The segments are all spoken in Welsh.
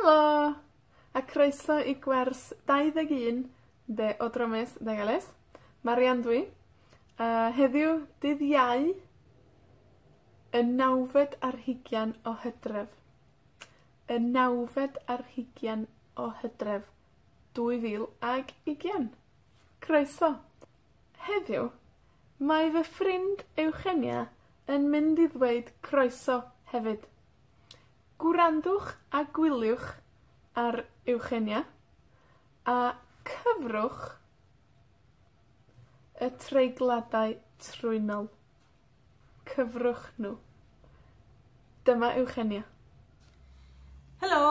Helo! A croeso I gwers 21 de o Dromes Ddegales. Marian dwi. Heddiw, dydd Iau, y 9fed ar 20 o Hydref. Y 9fed ar 20 o Hydref 2020. Croeso! Heddiw, mae fy ffrind Eugenia yn mynd I ddweud croeso hefyd. Gwrandwch a gwyliwch ar Eugenia a cyfrwch y treigladau trwynol. Cyfrwch nhw. Dyma Eugenia. Helo,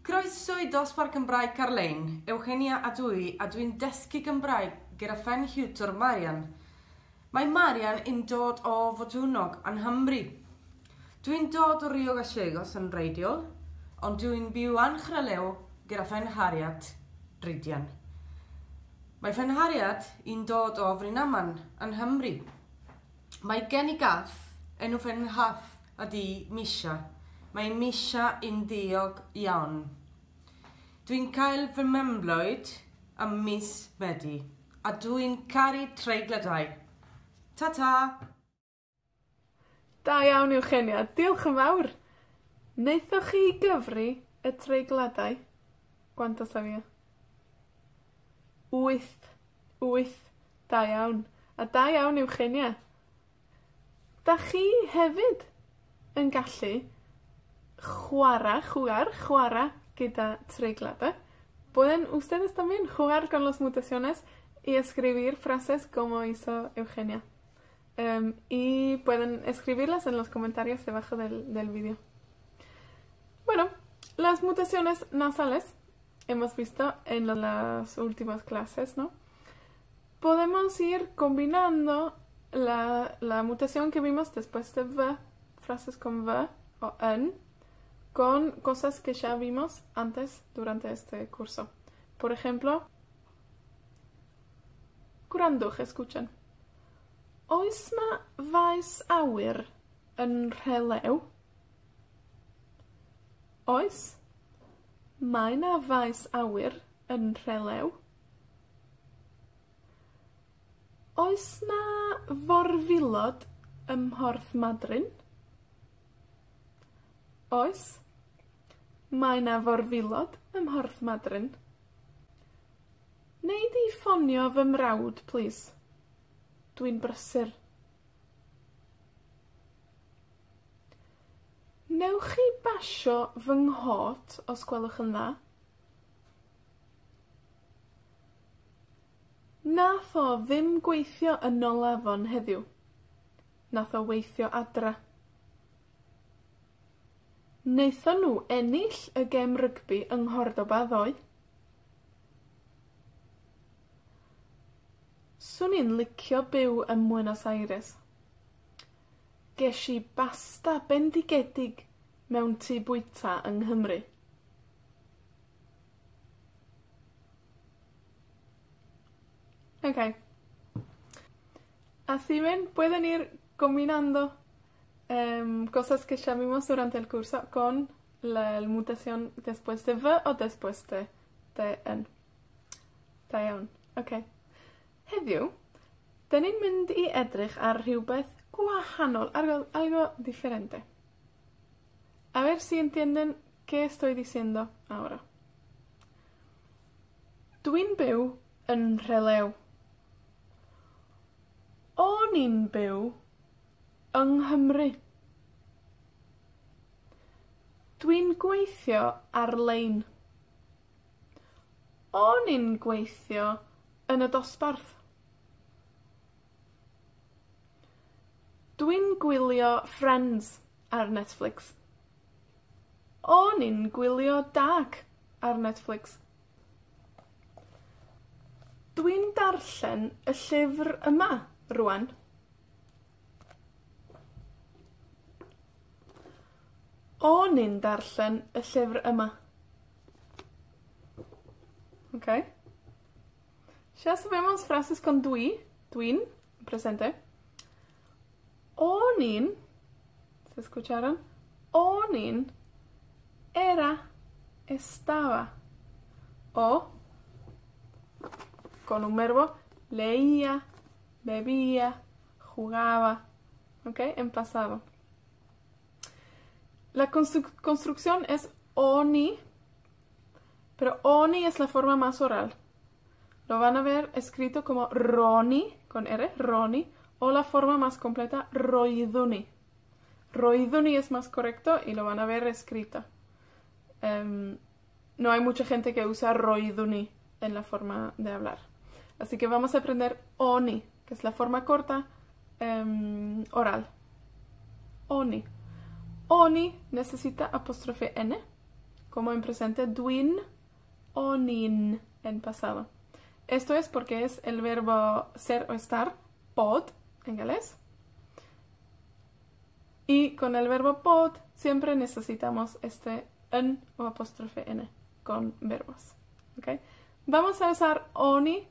croeso I dosbarth Gymraeg Carlein, Eugenia a dwi'n dysgu Gymraeg gyda phen hiwtwr Marian. Mae Marian yn dod o Fodwnog yn Nghymru. Dwi'n dod o Rio Gallegos yn reidiol, ond dwi'n byw yn Chrylew gyda phen Hariad, Drydian. Mae phen Hariad yn dod o Frynaman yn Nghymru. Mae gen I gath enw phen hath ydi Misha. Mae Misha yn diog iawn. Dwi'n cael fy memblwyd am mis Medi, a dwi'n caru treigladau. Ta-ta! Da iawn Eugenia, diolch yn fawr. Wnaethoch chi gyfri y treigladau? Gwanto safio? 8. Da iawn. A da iawn Eugenia. Da chi hefyd yn gallu chwara gyda treigladau. Pueden ustedes también jugar con las mutaciones y escribir frases como hizo Eugenia. Y pueden escribirlas en los comentarios debajo del vídeo. Bueno, las mutaciones nasales hemos visto en las últimas clases, ¿no? Podemos ir combinando la mutación que vimos después de v, frases con v o n, con cosas que ya vimos antes durante este curso. Por ejemplo, gwrandwch, escuchen. Oes na faes awyr yn Rhelew? Oes? Mae na faes awyr yn Rhelew? Oes na forfilod ym Mhorth Madryn? Oes? Mae na forfilod ym Mhorth Madryn? Neu di ffonio fy mrawd, please? Dwi'n brysur. Newch chi basio fy nghot os gwelwch yn dda? Nath o ddim gweithio yn ôl afon heddiw. Nath o weithio adra. Wnaethon nhw ennill y gêm rygbi yng Nghordoba ddoe? Swn i'n licio byw yn Buenos Aires. Ges I basta bendigedig mewn tŷ bwyta yng Nghymru. Ok. Así ven, pueden ir combinando cosas que ya vimos durante el curso con la mutación después de v o después de n. Da iawn. Ok. Heddiw, dyn ni'n mynd I edrych ar rhywbeth gwahanol, algo diferente. A ver si entienden qué estoy diciendo ahora. Dwi'n byw yn Rhelew. O'n i'n byw yng Nghymru. Dwi'n gweithio ar-lein. O'n i'n gweithio yn y dosbarth. Dwi'n gwylio Friends ar Netflix. O'n i'n gwylio Dark ar Netflix. Dwi'n darllen y llyfr yma rwan. O'n i'n darllen y llyfr yma. Ok? Ya sabemos frases con dwi'n, presente. O'n i'n, ¿se escucharon? O'n i'n era estaba. O, con un verbo, leía, bebía, jugaba. ¿Ok? En pasado. La construcción es oni, pero oni es la forma más oral. Lo van a ver escrito como Roni, con R, Roni, o la forma más completa, Roiduni. Roiduni es más correcto y lo van a ver escrito. No hay mucha gente que usa Roiduni en la forma de hablar. Así que vamos a aprender Oni, que es la forma corta oral. Oni. Oni necesita apóstrofe N, como en presente Dwin, onin en pasado. Esto es porque es el verbo ser o estar, pod, en galés. Y con el verbo pod siempre necesitamos este N o apóstrofe N con verbos. ¿Okay? Vamos a usar oni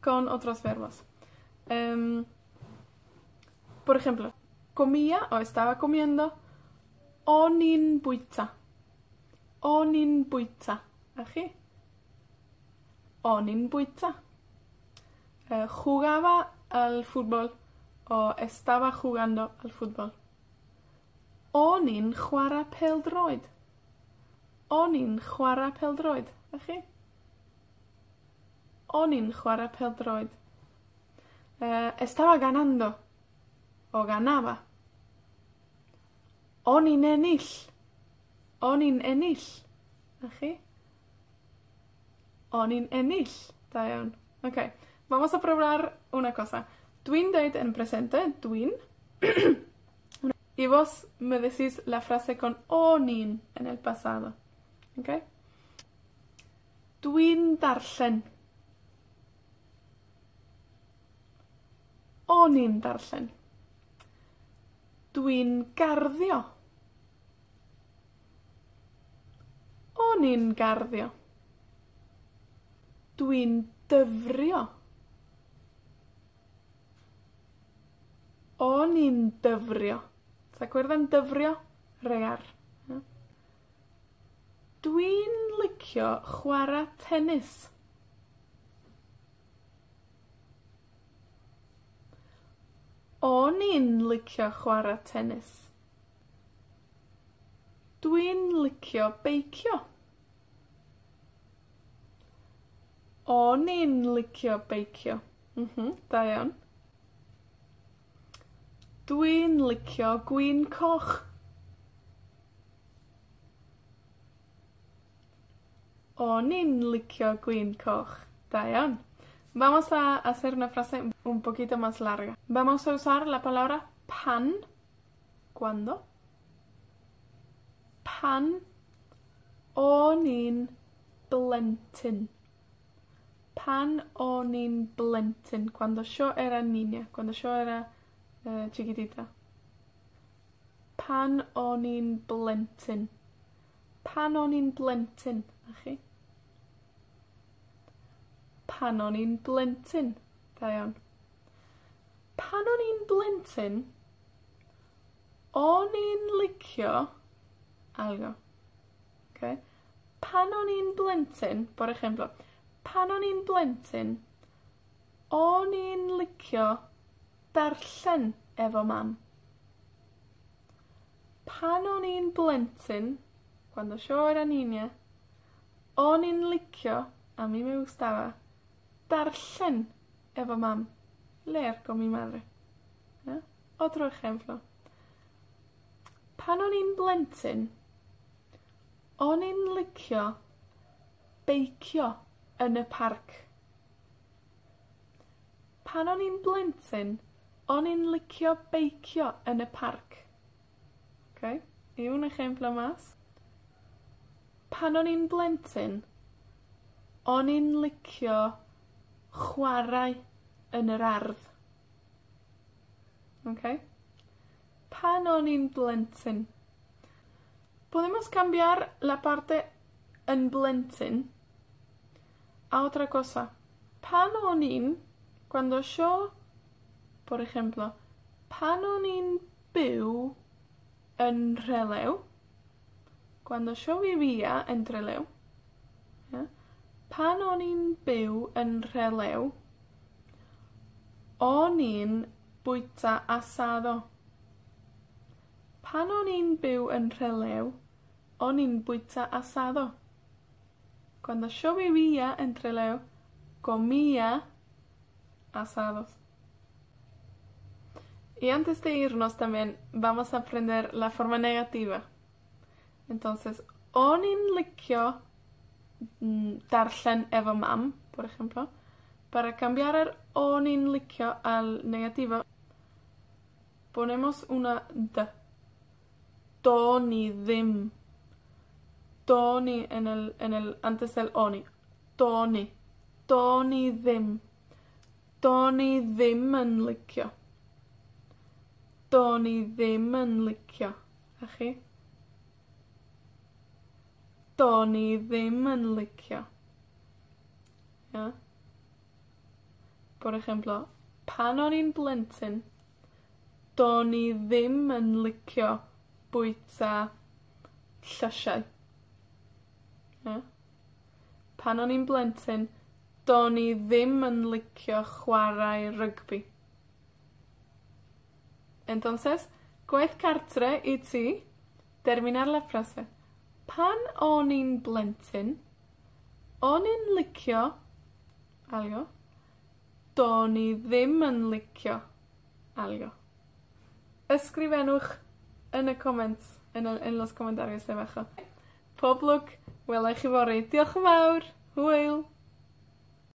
con otros verbos. Por ejemplo, comía o estaba comiendo onin buitza. Onin buitza. ¿Aquí? Onin buitza. Jugaba al fútbol o estaba jugando al fútbol. Onin chwara pêl-droed. Onin chwara pêl-droed. ¿Aquí? Onin chwara pêl-droed. Estaba ganando o ganaba. Onin ennill. Onin ennill. ¿Aquí? Onin ennill. Da iawn. Ok. Vamos a probar una cosa. Dwi'n deud en presente. Dwi'n. Y vos me decís la frase con onin en el pasado. ¿Ok? Dwi'n darllen. Onin darllen. Dwi'n garddio. Onin garddio. Dwi'n dyfrio. Onin dyfrio. ¿Se acuerdan dyfrio? Regar. ¿No? Dwi'n licio chwara tennis. Onin licio chwara tennis. Dwi'n licio beicio. Onin licio beicio. Da iawn. Dwi'n licio gwin coch. Onin licio gwin coch. Da iawn. Vamos a hacer una frase un poquito más larga. Vamos a usar la palabra pan. ¿Cuándo? Pan onin blentyn. Pan onin blentyn. Cuando yo era niña. Cuando yo era chiquitita. Pan onin blentyn. Pan onin blentyn. ¿Okay? Pan onin blentyn. Da iawn. Pan onin blentyn, onin licio algo. Okay? Pan onin blentyn, por ejemplo, pan onin blentyn, onin licio darllen efo mam. Pan onin blentyn, cuando yo era niña, onin licio, a mí me gustaba, darllen efo mam. Leer con mi madre. ¿Eh? Otro ejemplo. Pan onin blentyn, onin licio beicio yn y parc. Pan onin blentyn, onin licio beicio yn y parc. Okay? Y un ejemplo más. Pan onin blentyn, onin licio chwarae yn yr ardd. Okay? Pan onin blentyn. Podemos cambiar la parte en blentyn a otra cosa. Pan onin, cuando yo, por ejemplo, pan onin byw en Relew, cuando yo vivía en Trelew, Pan o'n i'n byw yn Rhelew, o'n i'n bwyta asado. Pan o'n i'n byw yn Rhelew, o'n i'n bwyta asado. Cuando yo vivía en Trelew, comía asados. Y antes de irnos también vamos a aprender la forma negativa. Entonces, o'n i'n licio darllen efo mam, por ejemplo. Para cambiar el o'n i'n licio al negativo, ponemos una d. Do'n i ddim. Do'n i antes del oni. Do'n i. Do'n i ddim. Do'n i ddim yn licio. Do'n i ddim yn licio. A chi? Do'n i ddim yn licio. Ja? Por ejemplo, pan o'n i'n blentyn, do'n i ddim yn licio bwyta llysiau. Ja? Pan o'n i'n blentyn, do'n i ddim yn licio chwarae rygbi. Entonces, gwaith cartre i ti, terminar la frase. Pan o'n i'n blentyn, o'n i'n licio algo. Do'n i ddim yn licio algo. Ysgrifennwch yn y comments, en los comentarios debajo. Pob lwc, welai chi fory. Diolch yn fawr. Hwyl.